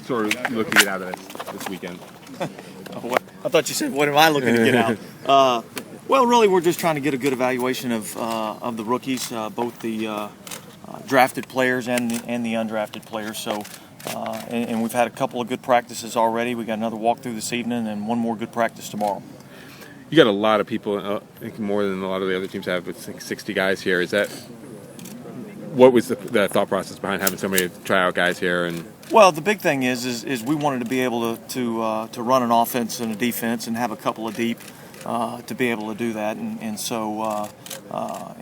Sort of looking to get out of this weekend. I thought you said, what am I looking to get out? Well, really, we're just trying to get a good evaluation of the rookies, both the drafted players and the undrafted players. So, and we've had a couple of good practices already. We got another walkthrough this evening and one more good practice tomorrow. You got a lot of people, I think more than a lot of the other teams have, with like 60 guys here. Is that what was the thought process behind having so many tryout guys here? And well, the big thing is we wanted to be able to run an offense and a defense and have a couple of deep to be able to do that, and so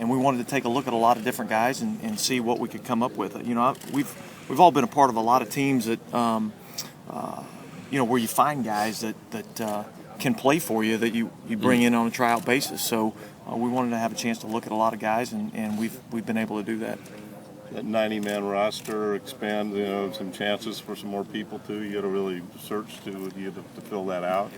we wanted to take a look at a lot of different guys and see what we could come up with. You know, we've all been a part of a lot of teams that you know, where you find guys that can play for you that you bring in on a tryout basis. So we wanted to have a chance to look at a lot of guys, and we've been able to do that. That 90-man roster expand, you know, some chances for some more people too. You got to really search to fill that out.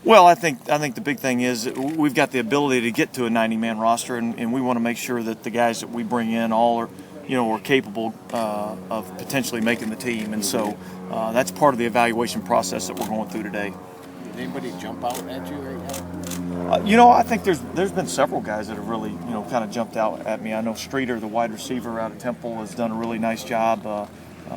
Well, I think the big thing is we've got the ability to get to a 90-man roster, and we want to make sure that the guys that we bring in all are capable of potentially making the team, and so that's part of the evaluation process that we're going through today. Did anybody jump out at you right now? You know, I think there's been several guys that have really, you know, kind of jumped out at me. I know Streeter, the wide receiver out of Temple, has done a really nice job.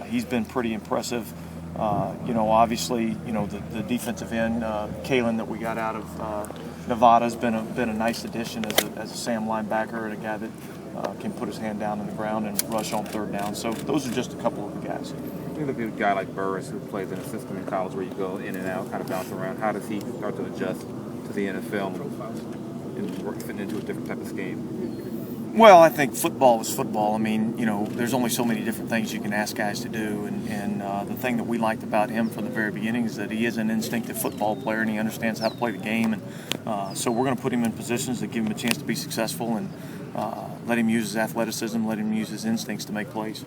He's been pretty impressive. You know, obviously, you know, the defensive end, Kalen, that we got out of Nevada, has been a nice addition as a Sam linebacker and a guy that can put his hand down in the ground and rush on third down. So those are just a couple of the guys. You look at a guy like Burris, who plays in a system in college where you go in and out, kind of bounce around. How does he start to adjust to the NFL and fitting into a different type of scheme? Well, I think football is football. I mean, you know, there's only so many different things you can ask guys to do, and the thing that we liked about him from the very beginning is that he is an instinctive football player and he understands how to play the game, and so we're going to put him in positions that give him a chance to be successful and let him use his athleticism, let him use his instincts to make plays.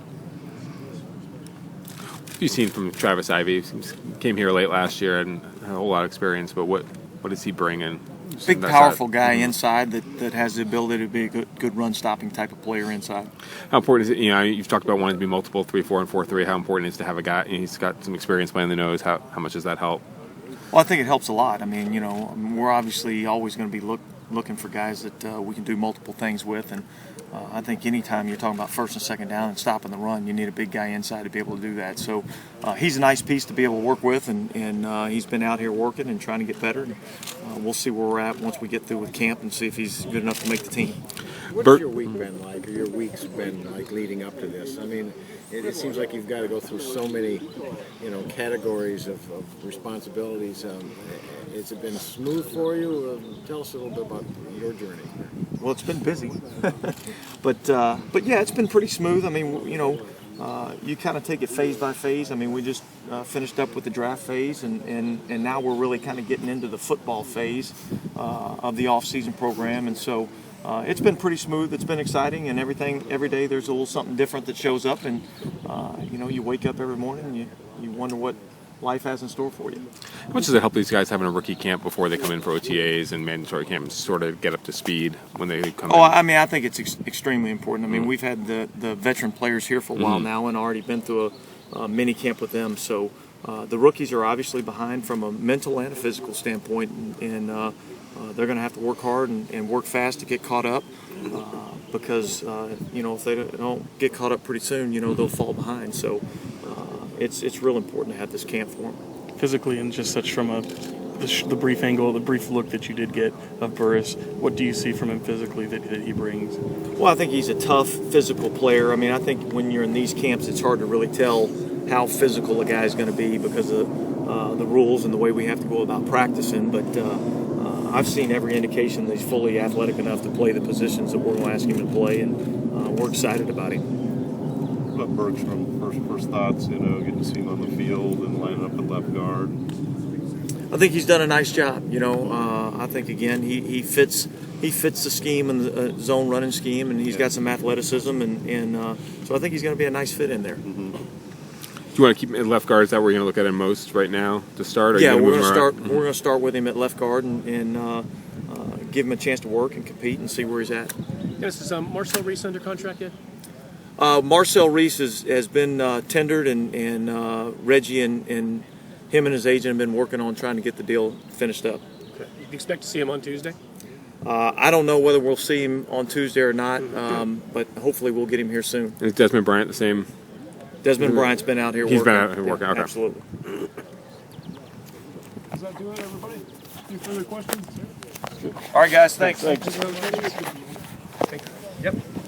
you've seen from Travis Ivey? He came here late last year and had a whole lot of experience, but what does he bring in? Big, powerful guy inside that has the ability to be a good run-stopping type of player inside. How important is it? You know, you've talked about wanting to be multiple 3-4 and 4-3. How important is it to have a guy? He's got some experience playing the nose. How much does that help? Well, I think it helps a lot. I mean, you know, we're obviously always going to be looking for guys that we can do multiple things with, and I think anytime you're talking about first and second down and stopping the run, you need a big guy inside to be able to do that. So he's a nice piece to be able to work with, and he's been out here working and trying to get better. And, we'll see where we're at once we get through with camp and see if he's good enough to make the team. What's your week been like, or your weeks been like leading up to this? I mean, it seems like you've got to go through so many, categories of responsibilities. Has it been smooth for you? Tell us a little bit about your journey. Well, it's been busy, but yeah, it's been pretty smooth. I mean, you kind of take it phase by phase. I mean, we just finished up with the draft phase, and now we're really kind of getting into the football phase of the off-season program, and so it's been pretty smooth. It's been exciting, and every day there's a little something different that shows up, and you wake up every morning and you wonder what life has in store for you. How much does it help these guys having a rookie camp before they come in for OTAs and mandatory camp and sort of get up to speed when they come in? Oh, I mean, I think it's extremely important. I mean, we've had the veteran players here for a while now and already been through a mini camp with them. So the rookies are obviously behind from a mental and a physical standpoint, and they're going to have to work hard and work fast to get caught up because, if they don't get caught up pretty soon, they'll fall behind. So it's real important to have this camp for them. Physically, and just such from the brief angle, the brief look that you did get of Burris, what do you see from him physically that he brings? Well, I think he's a tough, physical player. I mean, I think when you're in these camps, it's hard to really tell how physical a guy is going to be because of the rules and the way we have to go about practicing. But I've seen every indication that he's fully athletic enough to play the positions that we're going to ask him to play, and we're excited about him. What about Bergstrom? First thoughts, getting to see him on the field and lining up at left guard. I think he's done a nice job. I think again he fits the scheme and the zone running scheme, and he's got some athleticism, and so I think he's going to be a nice fit in there. Mm-hmm. Do you want to keep him at left guard? Is that where you're going to look at him most right now to start? Or yeah, we're going to start with him at left guard and give him a chance to work and compete and see where he's at. Yes, is Marcel Reese under contract yet? Marcel Reese has been tendered, and Reggie and him and his agent have been working on trying to get the deal finished up. Okay. You expect to see him on Tuesday? I don't know whether we'll see him on Tuesday or not, but hopefully we'll get him here soon. Is Desmond Bryant the same? Desmond Bryant's been out here He's working. been out here working, okay. Absolutely. Does that do it, everybody? Any further questions? All right, guys, thanks. Thank you.